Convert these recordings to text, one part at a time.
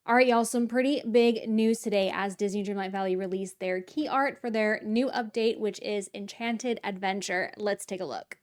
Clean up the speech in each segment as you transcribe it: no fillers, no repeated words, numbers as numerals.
All right, y'all, some pretty big news today as Disney Dreamlight Valley released their key art for their new update, which is Enchanted Adventure. Let's take a look.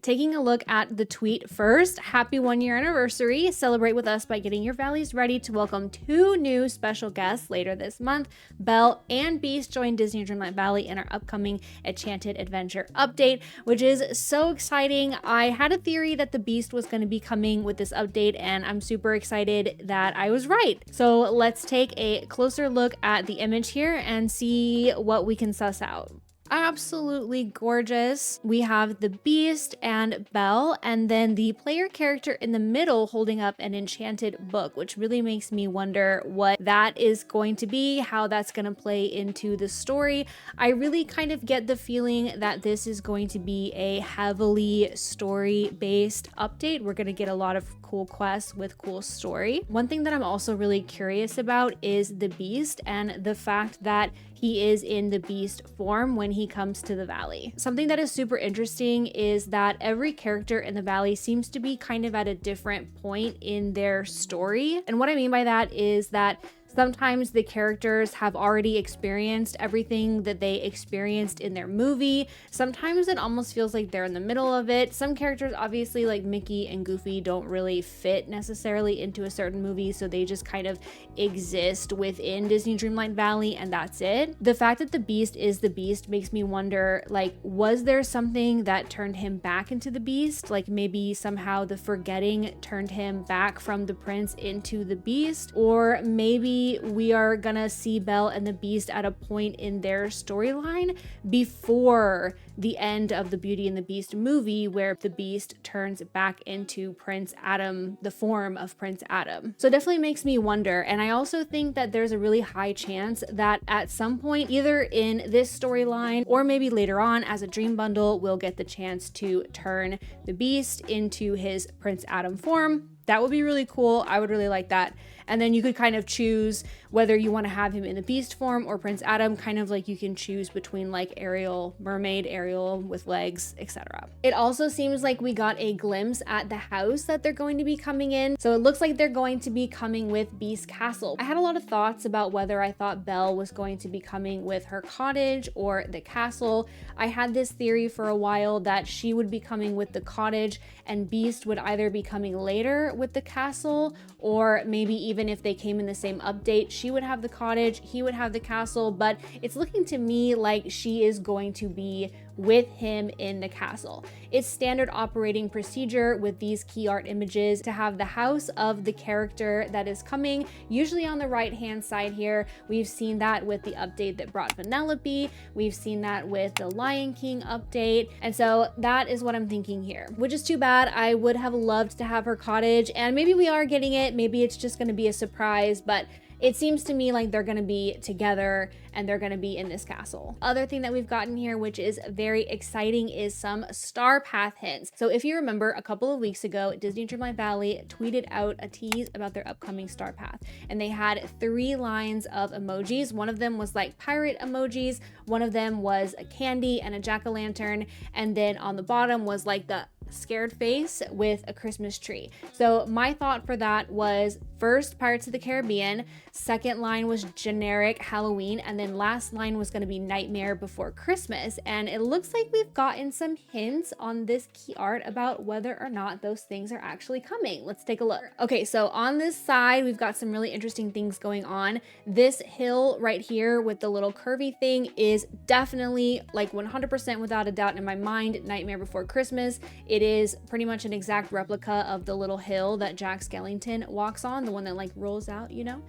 Taking a look at the tweet first, happy 1-year anniversary. Celebrate with us by getting your valleys ready to welcome 2 new special guests later this month. Belle and Beast join Disney Dreamlight Valley in our upcoming Enchanted Adventure update, which is so exciting. I had a theory that the Beast was going to be coming with this update, and I'm super excited that I was right. So let's take a closer look at the image here and see what we can suss out. Absolutely gorgeous. We have the Beast and Belle, and then the player character in the middle holding up an enchanted book, which really makes me wonder what that is going to be, how that's going to play into the story. I really kind of get the feeling that this is going to be a heavily story-based update. We're going to get a lot of cool quests with cool story. One thing that I'm also really curious about is the Beast and the fact that he is in the Beast form when he comes to the valley. Something that is super interesting is that every character in the valley seems to be kind of at a different point in their story. And what I mean by that is that sometimes the characters have already experienced everything that they experienced in their movie. Sometimes it almost feels like they're in the middle of it. Some characters, obviously, like Mickey and Goofy, don't really fit necessarily into a certain movie, so they just kind of exist within Disney Dreamlight Valley, and that's it. The fact that the Beast is the Beast makes me wonder, like, was there something that turned him back into the Beast? Like maybe somehow the forgetting turned him back from the prince into the Beast? Or maybe we are gonna see Belle and the Beast at a point in their storyline before the end of the Beauty and the Beast movie, where the Beast turns back into Prince Adam, the form of Prince Adam. So it definitely makes me wonder. And I also think that there's a really high chance that at some point, either in this storyline or maybe later on as a dream bundle, we'll get the chance to turn the Beast into his Prince Adam form. That would be really cool. I would really like that. And then you could kind of choose whether you want to have him in the Beast form or Prince Adam, kind of like you can choose between like Ariel, Mermaid Ariel with legs, etc. It also seems like we got a glimpse at the house that they're going to be coming in. So it looks like they're going to be coming with Beast Castle. I had a lot of thoughts about whether I thought Belle was going to be coming with her cottage or the castle. I had this theory for a while that she would be coming with the cottage and Beast would either be coming later with the castle, or maybe even if they came in the same update, she would have the cottage, he would have the castle. But it's looking to me like she is going to be with him in the castle. It's standard operating procedure with these key art images to have the house of the character that is coming, usually on the right hand side here. We've seen that with the update that brought Vanellope. We've seen that with the Lion King update. And so that is what I'm thinking here, which is too bad. I would have loved to have her cottage, and maybe we are getting it. Maybe it's just going to be a surprise, but it seems to me like they're going to be together and they're going to be in this castle. Other thing that we've gotten here, which is very exciting, is some star path hints. So if you remember, a couple of weeks ago, Disney Dreamlight Valley tweeted out a tease about their upcoming star path, and they had 3 lines of emojis. One of them was like pirate emojis, one of them was a candy and a jack-o'-lantern, and then on the bottom was like the scared face with a Christmas tree. So my thought for that was, first, Pirates of the Caribbean, second line was generic Halloween, and then last line was going to be Nightmare Before Christmas. And it looks like we've gotten some hints on this key art about whether or not those things are actually coming. Let's take a look. Okay, so on this side, we've got some really interesting things going on. This hill right here with the little curvy thing is definitely, like 100% without a doubt in my mind, Nightmare Before Christmas. It is pretty much an exact replica of the little hill that Jack Skellington walks on, the one that like rolls out, you know?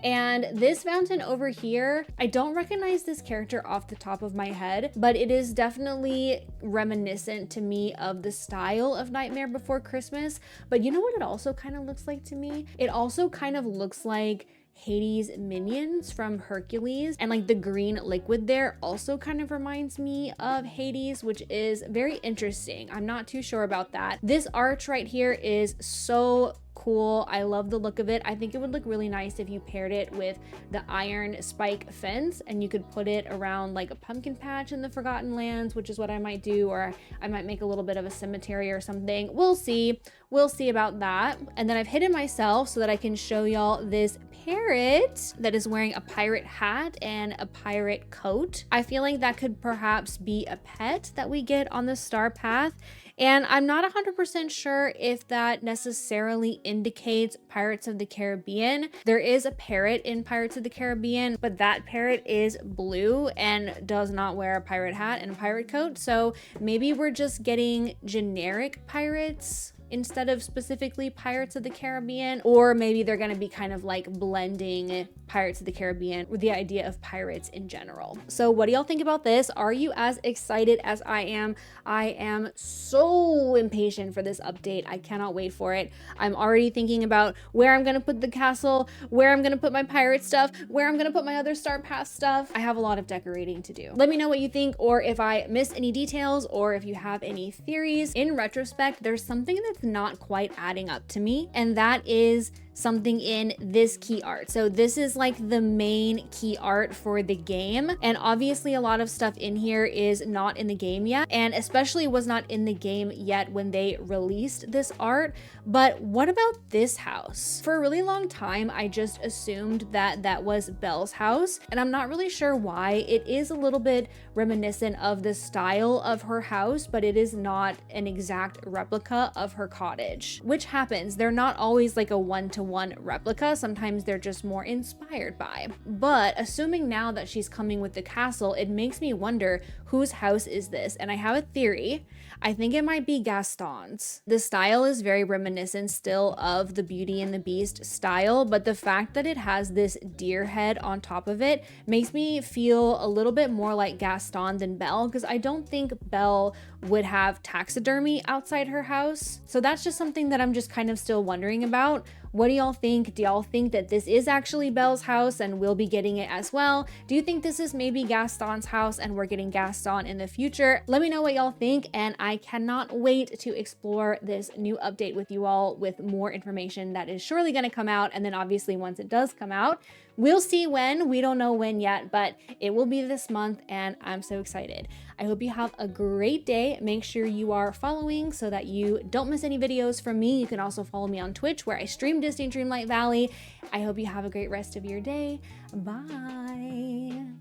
And this fountain over here, I don't recognize this character off the top of my head, but it is definitely reminiscent to me of the style of Nightmare Before Christmas. But you know what it also kind of looks like to me? It also kind of looks like Hades' minions from Hercules, and like the green liquid there also kind of reminds me of Hades, which is very interesting. I'm not too sure about that. This arch right here is so cool. I love the look of it. I think it would look really nice if you paired it with the iron spike fence and you could put it around like a pumpkin patch in the Forgotten Lands, which is what I might do, or I might make a little bit of a cemetery or something. We'll see. We'll see about that. And then I've hidden myself so that I can show y'all this parrot that is wearing a pirate hat and a pirate coat. I feel like that could perhaps be a pet that we get on the star path. And I'm not 100% sure if that necessarily indicates Pirates of the Caribbean. There is a parrot in Pirates of the Caribbean, but that parrot is blue and does not wear a pirate hat and a pirate coat. So maybe we're just getting generic pirates instead of specifically Pirates of the Caribbean, or maybe they're going to be kind of like blending Pirates of the Caribbean with the idea of pirates in general. So what do y'all think about this? Are you as excited as I am? I am so impatient for this update. I cannot wait for it. I'm already thinking about where I'm going to put the castle, where I'm going to put my pirate stuff, where I'm going to put my other Star Pass stuff. I have a lot of decorating to do. Let me know what you think, or if I missed any details, or if you have any theories. In retrospect, there's something that's not quite adding up to me, and that is something in this key art. So this is like the main key art for the game, and obviously a lot of stuff in here is not in the game yet, and especially was not in the game yet when they released this art. But what about this house? For a really long time I just assumed that that was Belle's house, and I'm not really sure why. It is a little bit reminiscent of the style of her house, but it is not an exact replica of her cottage, which happens. They're not always like a one-to-one replica. Sometimes they're just more inspired by. But assuming now that she's coming with the castle, it makes me wonder whose house is this? And I have a theory. I think it might be Gaston's. The style is very reminiscent still of the Beauty and the Beast style, but the fact that it has this deer head on top of it makes me feel a little bit more like Gaston than Belle, because I don't think Belle would have taxidermy outside her house. So that's just something that I'm just kind of still wondering about. What do y'all think? Do y'all think that this is actually Belle's house and we'll be getting it as well? Do you think this is maybe Gaston's house and we're getting Gaston in the future? Let me know what y'all think, and I cannot wait to explore this new update with you all with more information that is surely going to come out. And then obviously once it does come out, we'll see when. We don't know when yet, but it will be this month, and I'm so excited. I hope you have a great day. Make sure you are following so that you don't miss any videos from me. You can also follow me on Twitch where I stream Disney Dreamlight Valley. I hope you have a great rest of your day. Bye.